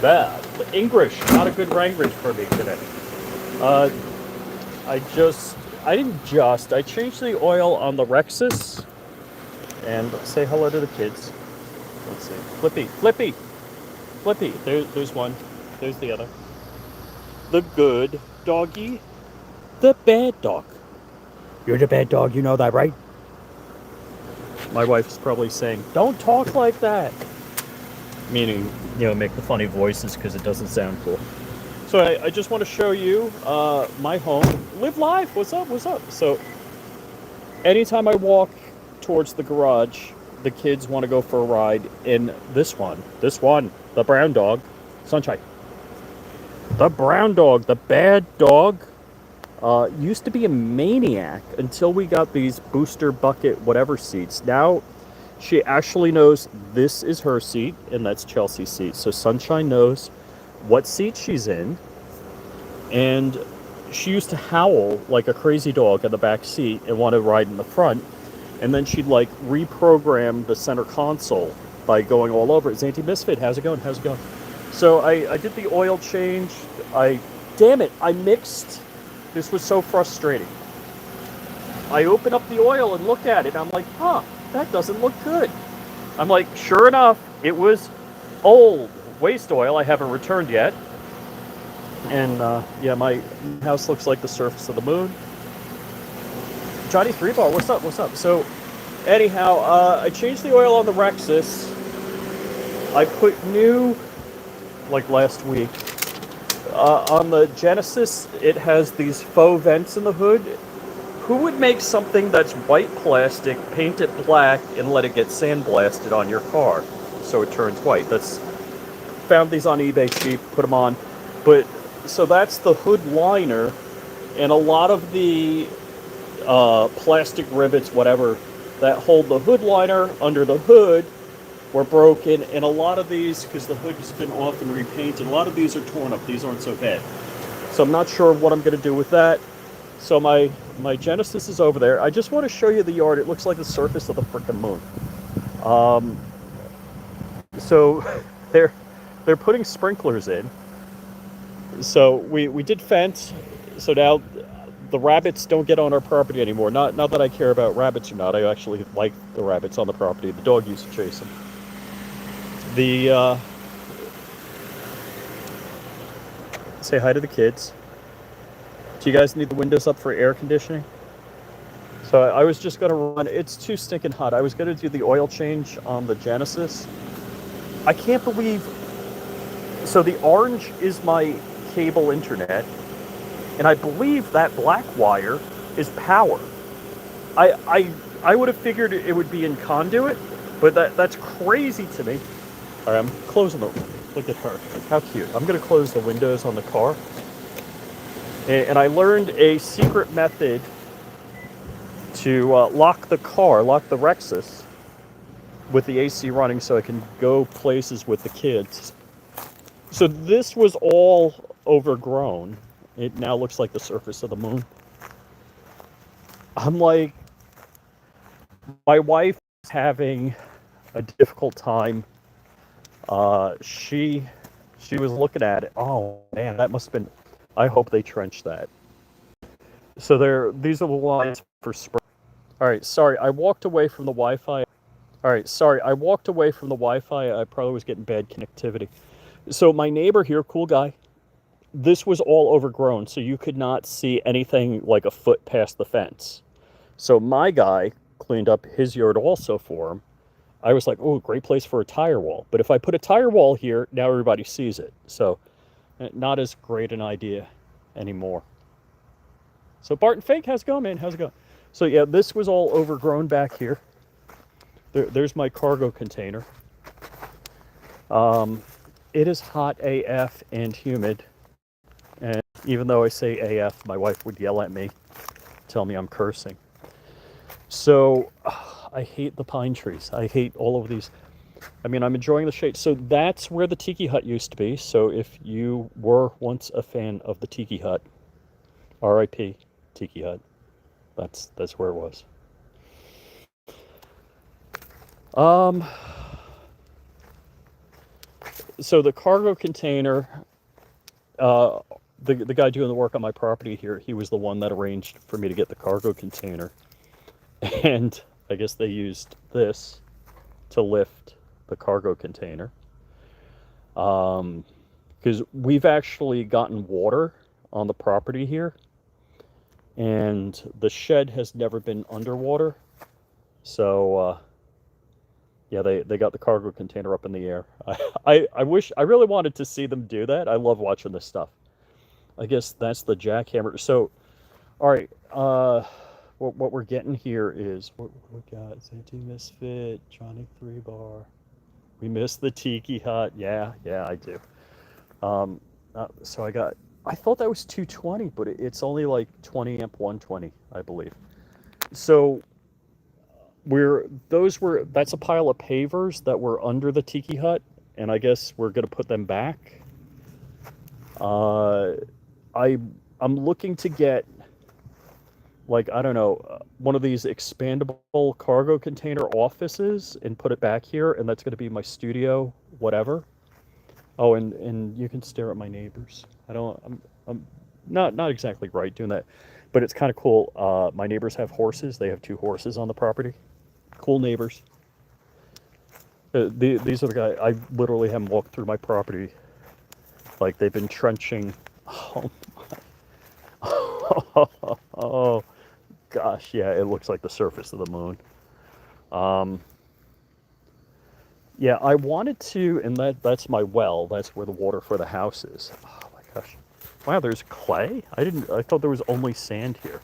Bad. English, not a good language for me today. Uh, I just, I didn't just, I changed the oil on the Rexus. And say hello to the kids. Let's see. Flippy, Flippy, Flippy. There's one. There's the other. The good doggy. The bad dog. You're the bad dog, you know that, right? My wife's probably saying, don't talk like that. Meaning, make the funny voices because it doesn't sound cool. So I just want to show you my home. Live life. What's up? What's up? So anytime I walk towards the garage, the kids want to go for a ride in this one, the brown dog, Sunshine. The brown dog, the bad dog, used to be a maniac until we got these booster bucket whatever seats. Now she actually knows this is her seat and that's Chelsea's seat. So Sunshine knows what seat she's in. And she used to howl like a crazy dog in the back seat and want to ride in the front. And then she'd like reprogram the center console by going all over it. Zanty Misfit, how's it going? How's it going? So I did the oil change. Damn it, I mixed. This was so frustrating. I open up the oil and look at it. I'm like, that doesn't look good. I'm like, sure enough, it was old waste oil I haven't returned yet. And yeah, my house looks like the surface of the moon. Johnny 3-Bar, what's up? What's up? So, anyhow, I changed the oil on the Rexus. I put new, like last week. On the Genesis, it has these faux vents in the hood. Who would make something that's white plastic, paint it black, and let it get sandblasted on your car so it turns white? Found these on eBay cheap, put them on. But so that's the hood liner, and a lot of the plastic rivets, whatever, that hold the hood liner under the hood were broken, and a lot of these, because the hood has been often repainted, a lot of these are torn up. These aren't so bad. So I'm not sure what I'm going to do with that. So my Genesis is over there. I just want to show you the yard. It looks like the surface of the frickin' moon. So they're putting sprinklers in. So we did fence. So now the rabbits don't get on our property anymore. Not that I care about rabbits or not. I actually like the rabbits on the property. The dog used to chase them. Say hi to the kids. Do you guys need the windows up for air conditioning? So I was just going to run. It's too stinking hot. I was going to do the oil change on the Genesis. I can't believe. So the orange is my cable internet, and I believe that black wire is power. I would have figured it would be in conduit, but that's crazy to me. All right, I'm closing the. Look at her. How cute. I'm going to close the windows on the car. And I learned a secret method to lock the Rexus with the AC running so I can go places with the kids. So this was all overgrown. It now looks like the surface of the moon. I'm like, my wife is having a difficult time. She was looking at it. Oh man, that must have been. I hope they trenched that. So these are the lines for spring. All right, sorry, I walked away from the Wi-Fi. All right, sorry, I walked away from the Wi-Fi. I probably was getting bad connectivity. So my neighbor here, cool guy, this was all overgrown, so you could not see anything like a foot past the fence. So my guy cleaned up his yard also for him. I was like, oh, great place for a tire wall. But if I put a tire wall here, now everybody sees it. So not as great an idea anymore. So Barton Fake, how's it going, man? How's it going? So yeah, this was all overgrown back here. There's my cargo container. It is hot AF and humid. And even though I say AF, my wife would yell at me, tell me I'm cursing. So I hate the pine trees. I hate all of these. I mean, I'm enjoying the shade. So that's where the Tiki Hut used to be. So if you were once a fan of the Tiki Hut, RIP Tiki Hut, that's where it was. So the cargo container, uh, the guy doing the work on my property here, he was the one that arranged for me to get the cargo container, and I guess they used this to lift the cargo container. Because we've actually gotten water on the property here, and the shed has never been underwater. So yeah, they got the cargo container up in the air. I wish I really wanted to see them do that. I love watching this stuff. I guess that's the jackhammer. So all right, what we're getting here is what we got. Santee Misfit, Johnny Three Bar. We missed the Tiki Hut. Yeah, yeah, I do. Um, so I thought that was 220, but it's only like 20 amp 120, I believe. So that's a pile of pavers that were under the Tiki Hut, and I guess we're gonna put them back. Uh, I I'm looking to get, like, I don't know, one of these expandable cargo container offices and put it back here, and that's gonna be my studio, whatever. Oh, and you can stare at my neighbors. I'm not exactly right doing that, but it's kind of cool. My neighbors have horses. They have two horses on the property. Cool neighbors. These are the guys. I literally have them walk through my property like they've been trenching. Oh, oh gosh, yeah, it looks like the surface of the moon. Um, yeah, I wanted to, and that's my well. That's where the water for the house is. Oh my gosh. Wow, there's clay? I thought there was only sand here.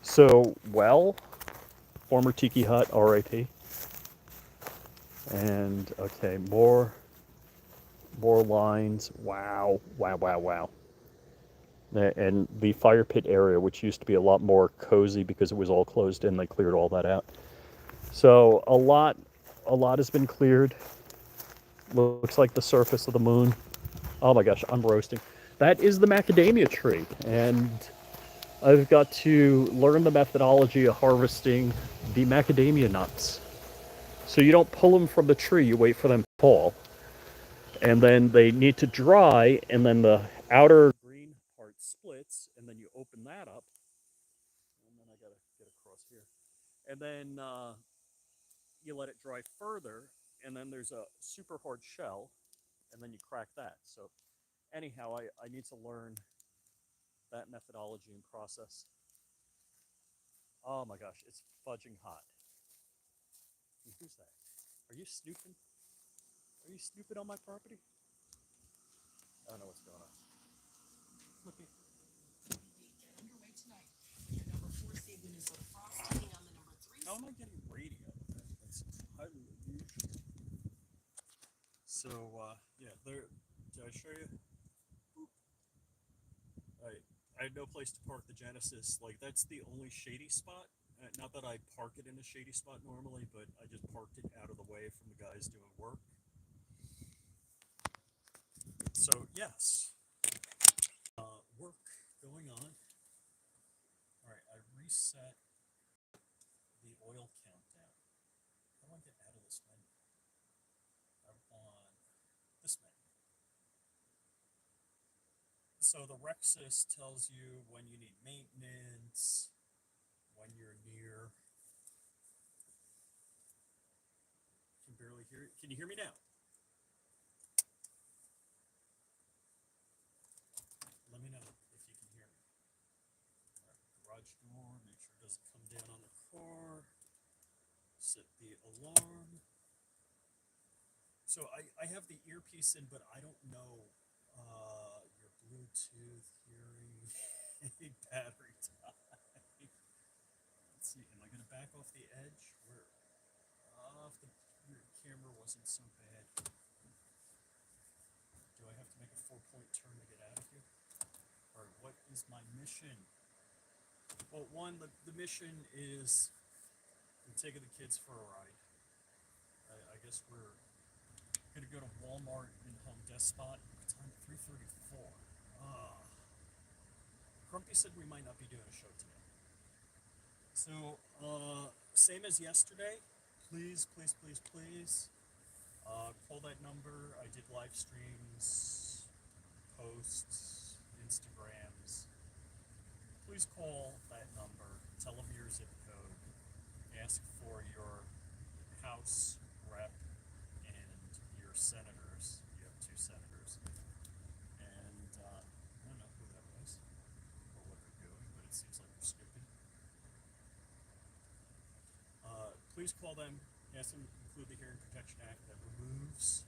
So, well, former Tiki Hut, RIP. And okay, more lines. Wow, wow, wow, wow. And the fire pit area, which used to be a lot more cozy because it was all closed in, they cleared all that out. So a lot has been cleared. Looks like the surface of the moon. Oh my gosh, I'm roasting. That is the macadamia tree, and I've got to learn the methodology of harvesting the macadamia nuts. So you don't pull them from the tree, you wait for them to fall. And then they need to dry, and then the outer green part splits, and then you open that up. And then I gotta get across here. And then you let it dry further, and then there's a super hard shell, and then you crack that. So anyhow, I need to learn that methodology and process. Oh my gosh, it's fudging hot. Who's that? Are you snooping? Are you snooping on my property? I don't know what's going on. Look at. How am I getting radio? That's highly unusual. So, yeah, there. Did I show you? I had no place to park the Genesis. Like, that's the only shady spot. Not that I park it in a shady spot normally, but I just parked it out of the way from the guys doing work. So, yes, work going on. All right, I reset the oil countdown. How do I get out of this menu? I want this menu. So the Rexus tells you when you need maintenance, when you're near. Can barely hear it. Can you hear me now? Let me know if you can hear me. All right, garage door. Make sure it doesn't come down on the car. Set the alarm. So I have the earpiece in, but I don't know your Bluetooth hearing battery time. Let's see. Am I going to back off the edge? Where? If the your camera wasn't so bad. Do I have to make a 4-point turn to get out of here? Or what is my mission? Well, one, the mission is I'm taking the kids for a ride. I guess we're gonna go to Walmart and Home Depot. What time? 3:34. Ah, Grumpy said we might not be doing a show today. So, same as yesterday. Please, please, please, please. Call that number. I did live streams, posts, Instagrams. Please call that number. Tell them your zip code. Ask for your House rep and your senators. You have two senators. And I don't know who that was or what they're doing, but it seems like they're snooping. Please call them. Ask them to include the Hearing Protection Act that removes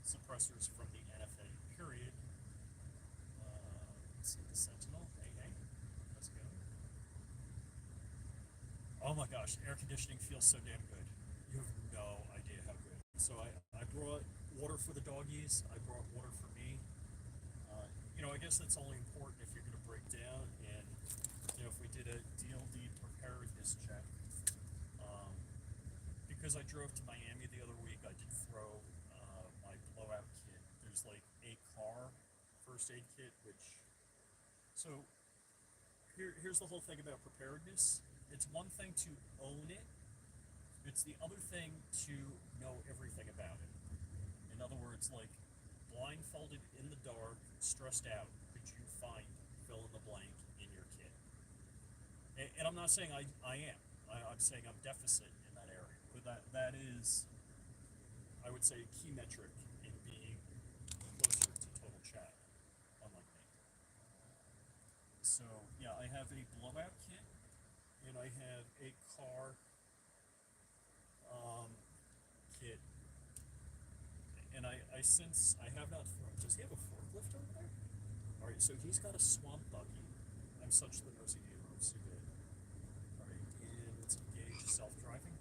suppressors from the NFA, period. Let's see, the Sentinel. Hey, hey. Let's go. Oh my gosh, air conditioning feels so damn good. You have no idea how good. So I brought water for the doggies. I brought water for me. I guess that's only important if you're going to break down. And, if we did a DLD preparedness check, because I drove to Miami the other week, I did throw my blowout kit. There's like a car first aid kit, so here's the whole thing about preparedness. It's one thing to own it. It's the other thing to know everything about it. In other words, like blindfolded in the dark, stressed out, could you find fill in the blank in your kit? And I'm not saying I am. I'm saying I'm deficit in that area. But that is, I would say, a key metric in being closer to total chat, unlike me. So, yeah, I have a blowout kit, and I have a car kit. And I since I have not thrown. Does he have a forklift over there? All right, so he's got a swamp buggy. I'm such the nosy neighbor. I'm so good. All right, and let's engage self-driving.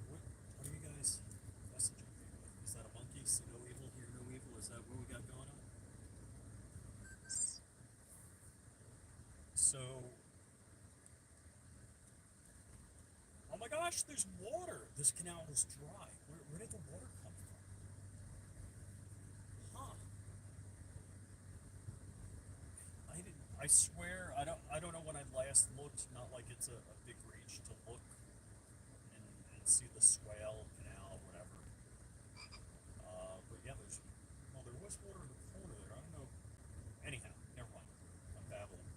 What are you guys messaging me with? Is that a monkey? See no evil, hear no evil? Is that what we got going on? So, oh my gosh, there's water. This canal was dry. Where did the water come from? Huh? I swear, I don't know when I last looked. Not like it's a big reach to look and see the swale, canal, whatever. But yeah, there was water in the corner there. I don't know. Anyhow, never mind. I'm babbling.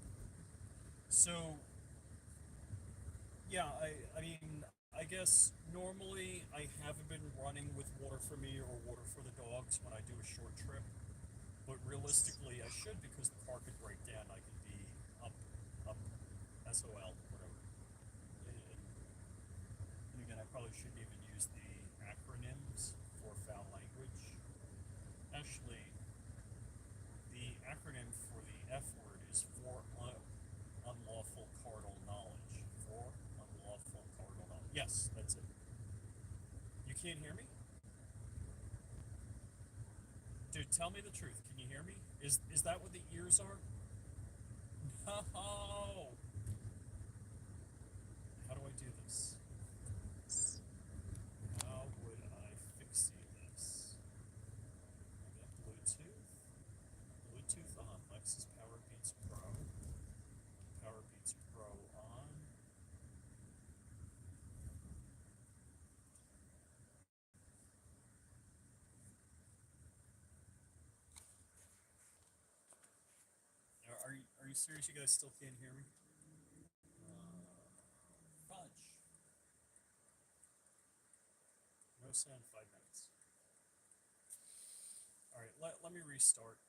So, yeah, I mean, I guess normally I haven't been running with water for me or water for the dogs when I do a short trip. But realistically, I should because the car could break down. I could be up, SOL, whatever. And again, I probably shouldn't even use the acronyms for foul language. Actually, the acronym for the F word is for unlawful carnal knowledge. For unlawful carnal knowledge. Yes, that's it. You can't hear me? Dude, tell me the truth. Can you hear me? Is that what the ears are? No. How do I do this? How would I fix this? I got Bluetooth. Bluetooth on. Lexus PowerBeats Pro. PowerBeats Pro on. Are you serious? You guys still can't hear me? Fudge. No sound, 5 minutes. All right, let me restart.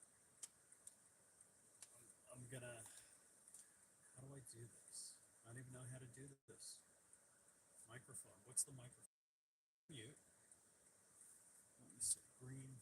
I'm gonna. How do I do this? I don't even know how to do this. Microphone. What's the microphone? Mute. Let me see. Green.